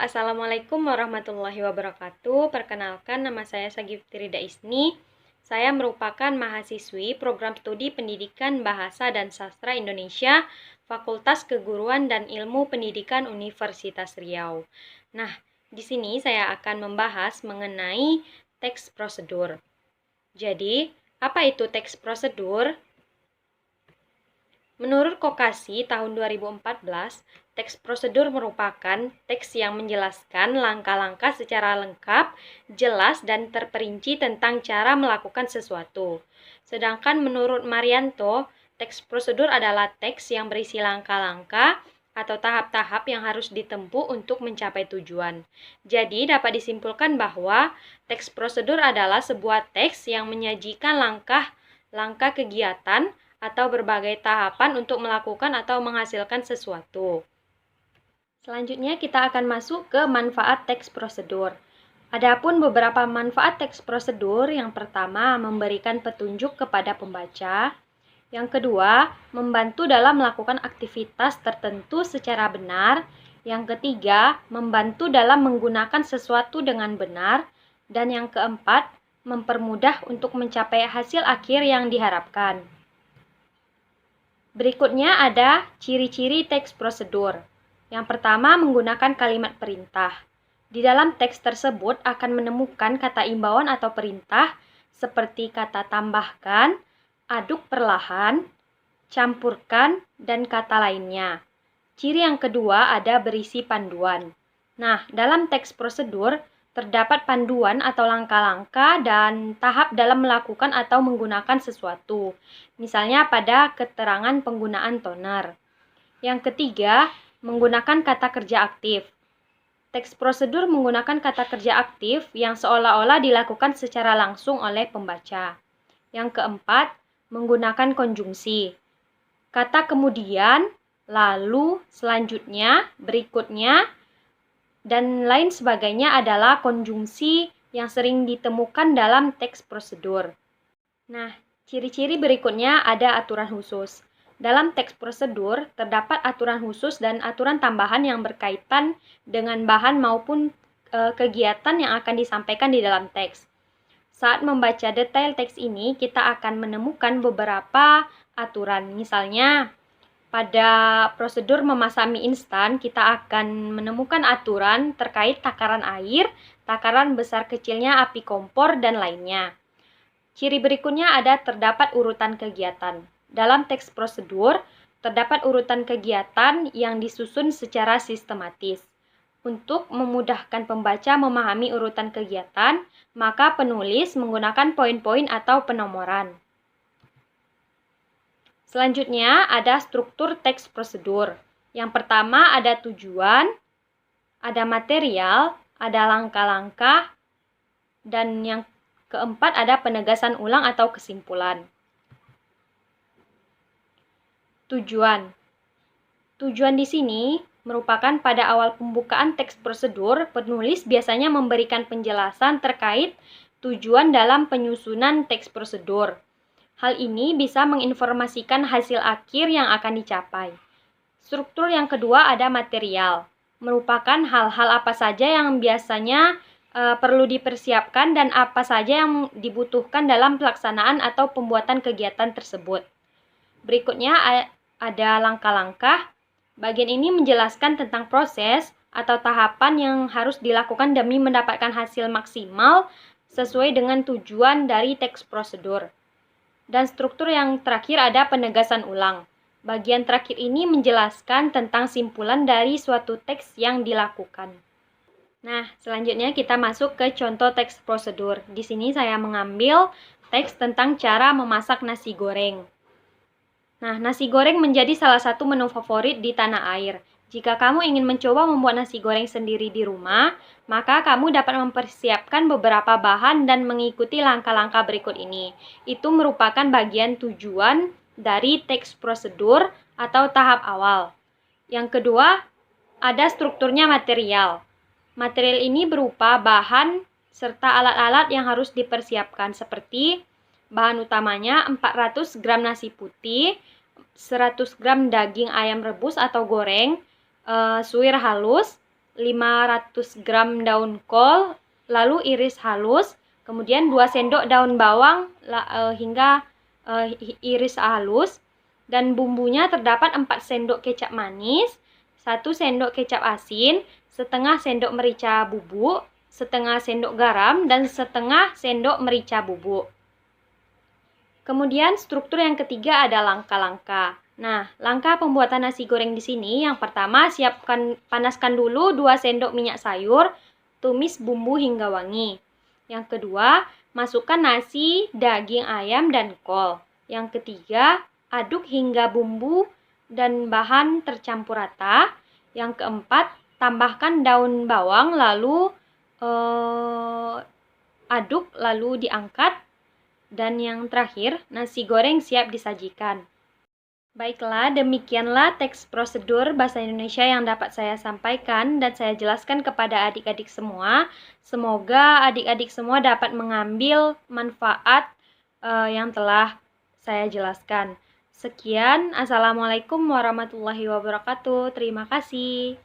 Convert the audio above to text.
Assalamualaikum warahmatullahi wabarakatuh. Perkenalkan, nama saya Sagiftrida Isni. Saya merupakan mahasiswi Program Studi Pendidikan Bahasa dan Sastra Indonesia, Fakultas Keguruan dan Ilmu Pendidikan Universitas Riau. Nah, di sini saya akan membahas mengenai teks prosedur. Jadi, apa itu teks prosedur? Menurut Kokasi tahun 2014, teks prosedur merupakan teks yang menjelaskan langkah-langkah secara lengkap, jelas, dan terperinci tentang cara melakukan sesuatu. Sedangkan menurut Marianto, teks prosedur adalah teks yang berisi langkah-langkah atau tahap-tahap yang harus ditempuh untuk mencapai tujuan. Jadi, dapat disimpulkan bahwa teks prosedur adalah sebuah teks yang menyajikan langkah-langkah kegiatan atau berbagai tahapan untuk melakukan atau menghasilkan sesuatu. Selanjutnya kita akan masuk ke manfaat teks prosedur. Adapun beberapa manfaat teks prosedur, yang pertama memberikan petunjuk kepada pembaca, yang kedua membantu dalam melakukan aktivitas tertentu secara benar, yang ketiga membantu dalam menggunakan sesuatu dengan benar, dan yang keempat mempermudah untuk mencapai hasil akhir yang diharapkan. Berikutnya ada ciri-ciri teks prosedur. Yang pertama, menggunakan kalimat perintah. Di dalam teks tersebut akan menemukan kata imbauan atau perintah seperti kata tambahkan, aduk perlahan, campurkan, dan kata lainnya. Ciri yang kedua ada berisi panduan. Nah, dalam teks prosedur terdapat panduan atau langkah-langkah dan tahap dalam melakukan atau menggunakan sesuatu. Misalnya pada keterangan penggunaan toner. Yang ketiga, menggunakan kata kerja aktif. Teks prosedur menggunakan kata kerja aktif yang seolah-olah dilakukan secara langsung oleh pembaca. Yang keempat, menggunakan konjungsi. Kata kemudian, lalu, selanjutnya, berikutnya, dan lain sebagainya adalah konjungsi yang sering ditemukan dalam teks prosedur. Nah, ciri-ciri berikutnya ada aturan khusus. Dalam teks prosedur terdapat aturan khusus dan aturan tambahan yang berkaitan dengan bahan maupun kegiatan yang akan disampaikan di dalam teks. Saat membaca detail teks ini, kita akan menemukan beberapa aturan. Misalnya, pada prosedur memasak mie instan, kita akan menemukan aturan terkait takaran air, takaran besar kecilnya api kompor, dan lainnya. Ciri berikutnya ada terdapat urutan kegiatan. Dalam teks prosedur, terdapat urutan kegiatan yang disusun secara sistematis. Untuk memudahkan pembaca memahami urutan kegiatan, maka penulis menggunakan poin-poin atau penomoran. Selanjutnya ada struktur teks prosedur. Yang pertama ada tujuan, ada material, ada langkah-langkah, dan yang keempat ada penegasan ulang atau kesimpulan. Tujuan. Tujuan di sini merupakan pada awal pembukaan teks prosedur, penulis biasanya memberikan penjelasan terkait tujuan dalam penyusunan teks prosedur. Hal ini bisa menginformasikan hasil akhir yang akan dicapai. Struktur yang kedua ada material, merupakan hal-hal apa saja yang biasanya perlu dipersiapkan dan apa saja yang dibutuhkan dalam pelaksanaan atau pembuatan kegiatan tersebut. Berikutnya ada langkah-langkah. Bagian ini menjelaskan tentang proses atau tahapan yang harus dilakukan demi mendapatkan hasil maksimal sesuai dengan tujuan dari teks prosedur. Dan struktur yang terakhir ada penegasan ulang. Bagian terakhir ini menjelaskan tentang simpulan dari suatu teks yang dilakukan. Nah, selanjutnya kita masuk ke contoh teks prosedur. Di sini saya mengambil teks tentang cara memasak nasi goreng. Nah, nasi goreng menjadi salah satu menu favorit di tanah air. Jika kamu ingin mencoba membuat nasi goreng sendiri di rumah, maka kamu dapat mempersiapkan beberapa bahan dan mengikuti langkah-langkah berikut ini. Itu merupakan bagian tujuan dari teks prosedur atau tahap awal. Yang kedua, ada strukturnya material. Material ini berupa bahan serta alat-alat yang harus dipersiapkan seperti bahan utamanya 400 gram nasi putih, 100 gram daging ayam rebus atau goreng, suwir halus, 500 gram daun kol, lalu iris halus, kemudian 2 sendok daun bawang hingga iris halus, dan bumbunya terdapat 4 sendok kecap manis, 1 sendok kecap asin, setengah sendok merica bubuk, setengah sendok garam, dan setengah sendok merica bubuk. Kemudian struktur yang ketiga ada langkah-langkah. Nah, langkah pembuatan nasi goreng di sini yang pertama panaskan dulu 2 sendok minyak sayur, tumis bumbu hingga wangi. Yang kedua, masukkan nasi, daging ayam, dan kol. Yang ketiga, aduk hingga bumbu dan bahan tercampur rata. Yang keempat, tambahkan daun bawang lalu aduk lalu diangkat. Dan yang terakhir, nasi goreng siap disajikan. Baiklah, demikianlah teks prosedur bahasa Indonesia yang dapat saya sampaikan dan saya jelaskan kepada adik-adik semua. Semoga adik-adik semua dapat mengambil manfaat yang telah saya jelaskan. Sekian, Assalamualaikum warahmatullahi wabarakatuh. Terima kasih.